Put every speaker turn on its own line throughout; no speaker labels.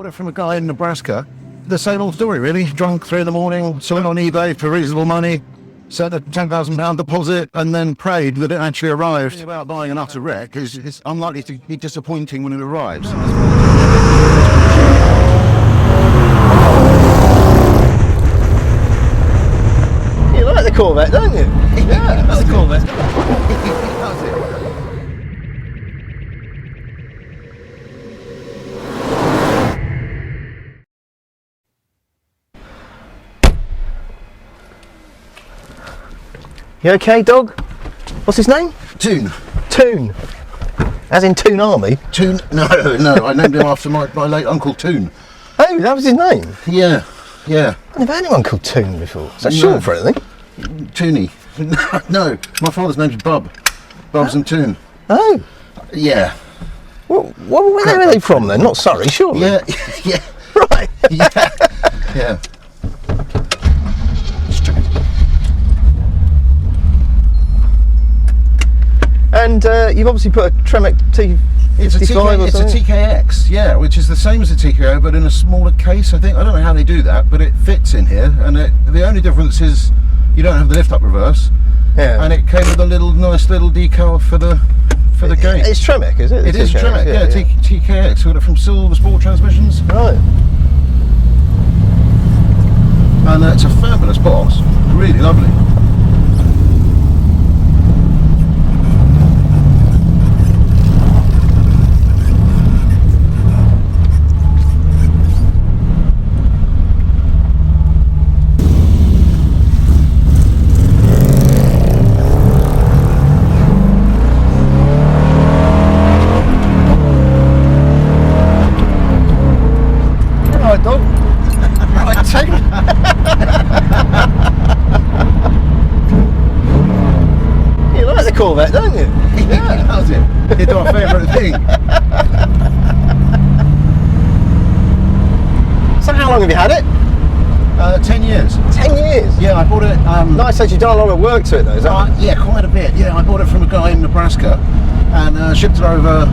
Bought it from a guy in Nebraska. The same old story, really. Drunk, 3 in the morning, sold it on eBay for reasonable money, set a £10,000 deposit, and then prayed that it actually arrived. The thing about buying an utter wreck is it's unlikely to be disappointing when it arrives.
You like the Corvette, don't you?
Yeah, that's the Corvette. That's it.
You okay, dog? What's his name?
Toon.
Toon. As in Toon Army?
Toon? No, I named him after my late Uncle Toon.
Oh, that was his name?
Yeah.
I've never had anyone called Toon before. Is that short for anything?
Toony. No, my father's name's Bub. Bubs and Toon.
Oh.
Yeah.
Well, where are they from then? Not Surrey, surely?
Yeah.
Right.
Yeah.
And you've obviously put a Tremec T55
It's a TKX, yeah, which is the same as a TKO, but in a smaller case, I think. I don't know how they do that, but it fits in here, and the only difference is you don't have the lift-up reverse, and it came with a nice little decal for the gate.
It's Tremec, is it?
It is Tremec, yeah. TKX. We got it from Silver Sport Transmissions.
Right.
And it's a fabulous box, really lovely.
You like the Corvette, don't you?
Yeah, that's it. It's our favourite thing.
So how long have you had it?
10 years.
10 years?
Yeah, I bought it.
Nice that you've done a lot of work to it though, is that?
Yeah, quite a bit. Yeah, I bought it from a guy in Nebraska and shipped it over.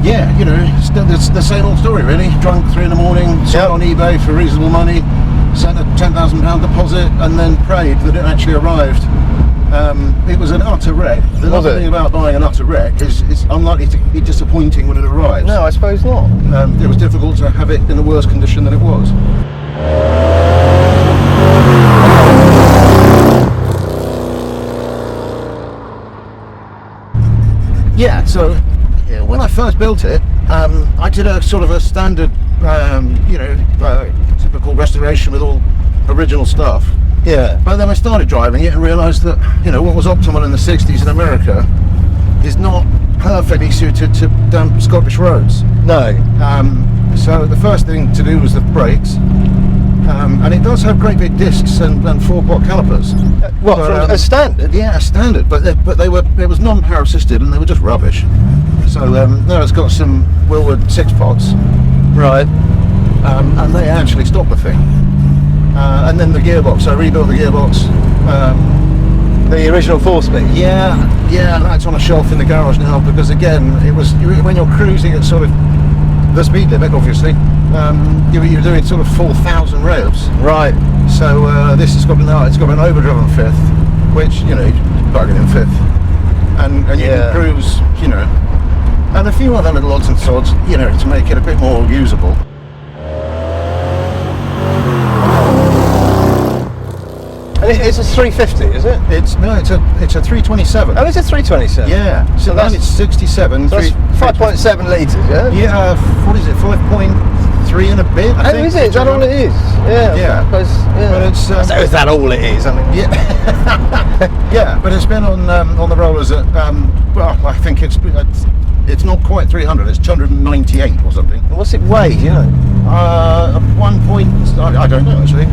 Yeah, you know, it's the same old story really. Drunk, 3 in the morning, sold it on eBay for reasonable money, sent a £10,000 deposit, and then prayed that it actually arrived. It was an utter wreck. The lovely thing about buying an utter wreck is it's unlikely to be disappointing when it arrives.
No, I suppose not.
It was difficult to have it in a worse condition than it was. Yeah, so when I first built it, I did a sort of a standard, typical restoration with all original stuff.
Yeah.
But then I started driving it and realised that, what was optimal in the 60s in America is not perfectly suited to damp Scottish roads.
No.
So the first thing to do was the brakes. And it does have great big discs and 4-pot calipers.
What, from a standard?
Yeah, a standard, but it was non-power assisted and they were just rubbish. So now it's got some Wilwood 6-pots.
Right.
And they actually stopped the thing. And then the gearbox, I rebuilt the gearbox.
The original 4-speed?
Yeah, that's on a shelf in the garage now because again, it was when you're cruising at sort of the speed limit, obviously, you're doing sort of 4,000 revs.
Right.
So this has got an overdriven fifth, which you plug it in fifth, and you can cruise, and a few other little odds and sods, to make it a bit more usable.
And it's a 350, is it?
It's a 327.
Oh, it's a 327.
Yeah. So that's 67.
So that's 5.7 litres, yeah?
Yeah. What is it? 5.3 and a bit. I think.
Is it? Is that all it is? Yeah. But it's. So is that all it is? I mean.
Yeah. Yeah. But it's been on the rollers at well, I think it's not quite 300. It's 298 or something.
What's it weigh? Do you know?
1 point. I don't know actually.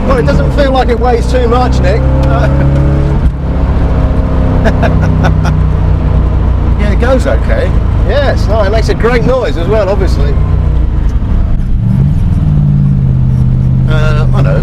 Well, it doesn't feel like it weighs too much, Nick.
Yeah, it goes okay.
Yeah, it's nice. It makes a great noise as well, obviously.
I know.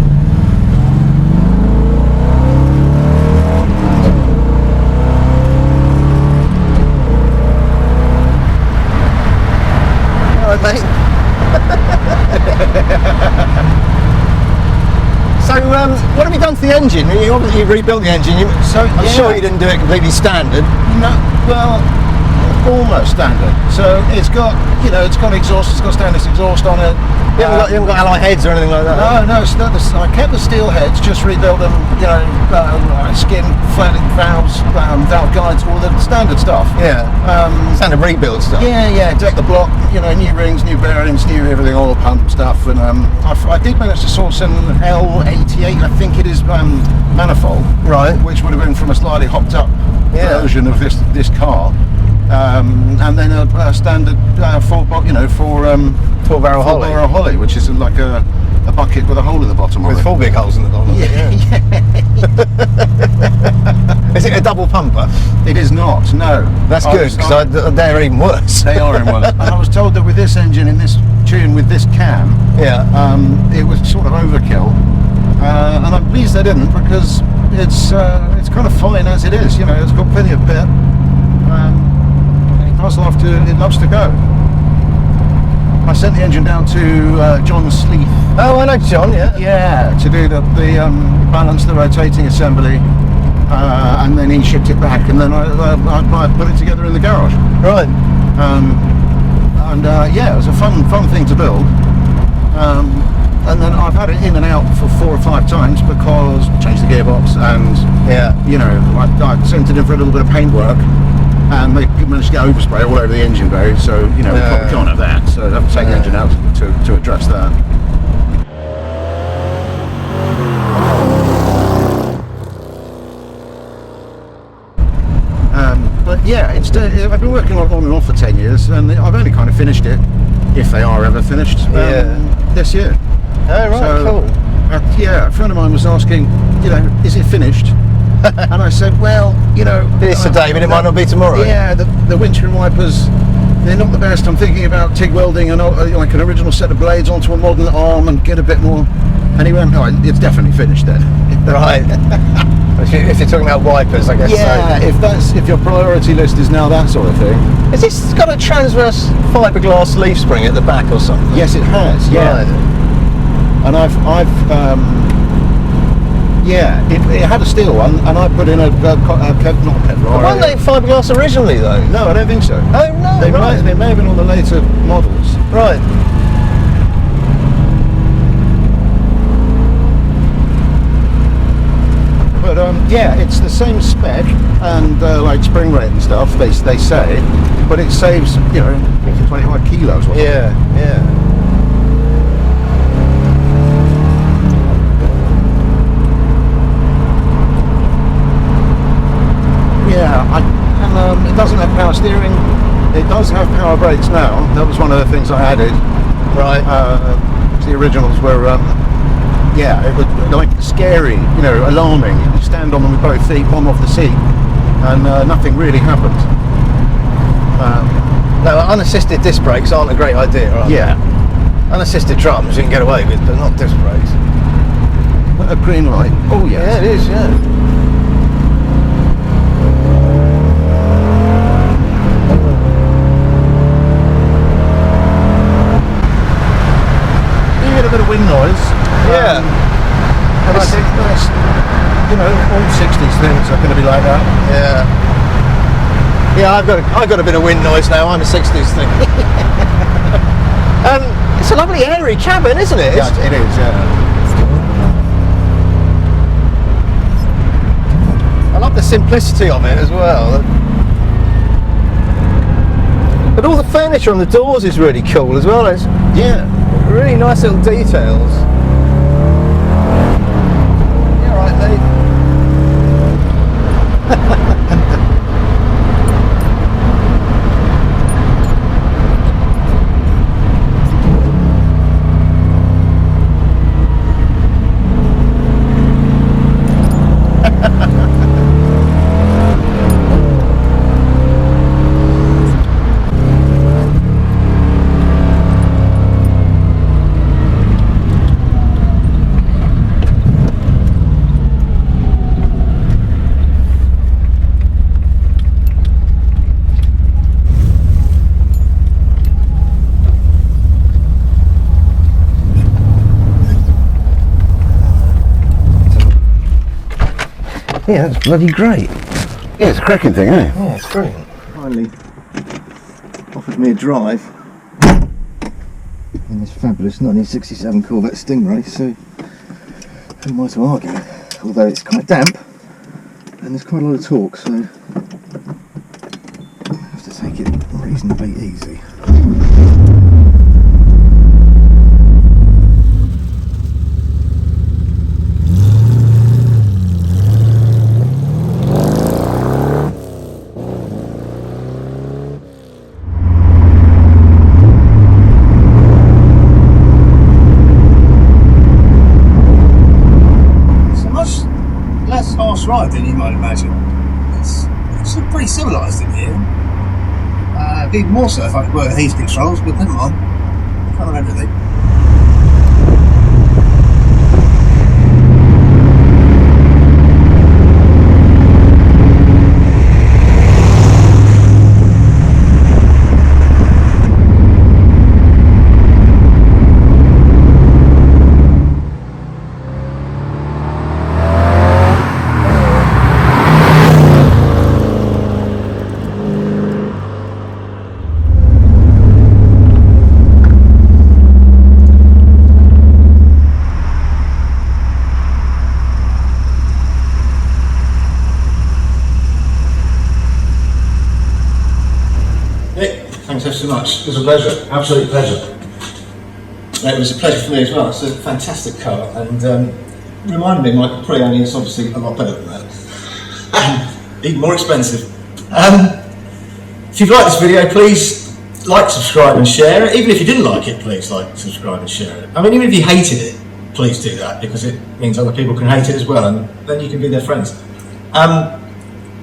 what have you done to the engine? You obviously rebuilt the engine. I'm sure you didn't do it completely standard.
No, well, almost standard. So it's got, it's got exhaust. It's got stainless exhaust on it.
You haven't got alloy heads or anything like that?
No, it's not. I kept the steel heads, just rebuilt them, skin, flatting valves, valve guides, all the standard stuff.
Yeah. Standard rebuild stuff.
Yeah, deck the block, new rings, new bearings, new everything, oil pump stuff. And I did manage to source an L88, I think it is, manifold.
Right.
Which would have been from a slightly hopped up version of this car. And then a standard four barrel Holly, which is like a bucket with a hole in the bottom
with
of it.
4 big holes in the bottom.
Yeah.
Is it a double pumper?
It is not. No.
That's good, because they're even worse.
They are even worse. And I was told that with this engine in this tune with this cam, it was sort of overkill. And I'm pleased they didn't, because it's kind of fine as it is. It's got plenty of bit. It loves to go. I sent the engine down to John Sleeth.
Oh, I know John, yeah.
Yeah, to do the balance, the rotating assembly, and then he shipped it back, and then I put it together in the garage.
Right.
It was a fun thing to build. And then I've had it in and out for 4 or 5 times because I changed the gearbox, and I sent it in for a little bit of paint work. And they managed to get overspray all over the engine bay, so we probably can't have that. So I have to take the engine out to address that. But yeah, I've been working on and off for 10 years, and I've only kind of finished it, if they are ever finished, this year.
Oh right, so, cool.
A friend of mine was asking, is it finished? And I said, well,
it's today, but it might not be tomorrow.
Yeah, the windscreen wipers, they're not the best. I'm thinking about TIG welding like an original set of blades onto a modern arm and get a bit more. And he went, it's definitely finished then.
Right. If you're talking about wipers, I guess.
Yeah,
so.
if your priority list is now that sort of thing.
Has this got a transverse fiberglass leaf spring at the back or something?
Yes, it has. Yeah.
Right.
And it had a steel one, and I put in not a Kevlar.
Weren't they fiberglass originally, though?
No, I don't think so.
Oh no,
they may have been on the later models.
Right.
But it's the same spec and like spring rate and stuff. They say, but it saves 25 kilos.
Yeah.
And it doesn't have power steering. It does have power brakes now. That was one of the things I added.
Right.
The originals were, it was like scary, alarming. You stand on them with both feet, bomb off the seat, and nothing really happened.
No, unassisted disc brakes aren't a great idea, are they?
Yeah.
Unassisted drums you can get away with, but not disc brakes.
A green light. Oh yes.
Yeah, it is. Yeah.
A bit of wind noise.
Yeah.
And I think that's, all 60s things are going to be like that.
Yeah, I've got a bit of wind noise now. I'm a 60s thing. It's a lovely airy cabin, isn't it?
Yeah, it is. Yeah.
I love the simplicity of it as well. But all the furniture on the doors is really cool as well. It's really nice little details. Yeah, right, Lee. Yeah, that's bloody great.
Yeah, it's a cracking thing, eh?
Yeah, it's brilliant. Finally offered me a drive in this fabulous 1967 Corvette Stingray, so who am I to argue? Although it's quite damp and there's quite a lot of torque, so I have to take it reasonably easy.
Less harsh ride than you might imagine. It's pretty civilised in here. Even more so if I could work heat controls, but never mind. Kind of everything. Nick, thanks ever so much. It was a pleasure, absolute pleasure. It was a pleasure for me as well. It's a fantastic car, and reminded me my pre-owney is obviously a lot better than that. Even more expensive. If you've liked this video, please like, subscribe and share it. Even if you didn't like it, please like, subscribe and share it. I mean, even if you hated it, please do that, because it means other people can hate it as well, and then you can be their friends.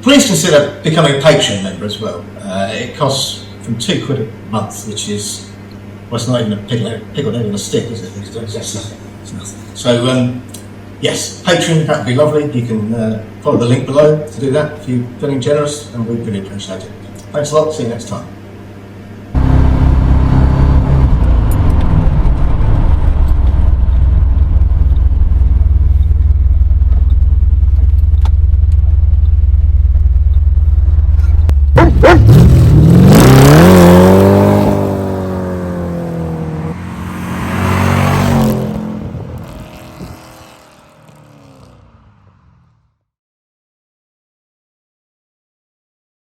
Please consider becoming a Patreon member as well. It costs from £2 a month, which is, well, it's not even a pickled egg on a stick, is it? These days? It's nothing. So, yes, Patreon, that would be lovely. You can follow the link below to do that if you're feeling generous, and we'd really appreciate it. Thanks a lot, see you next time.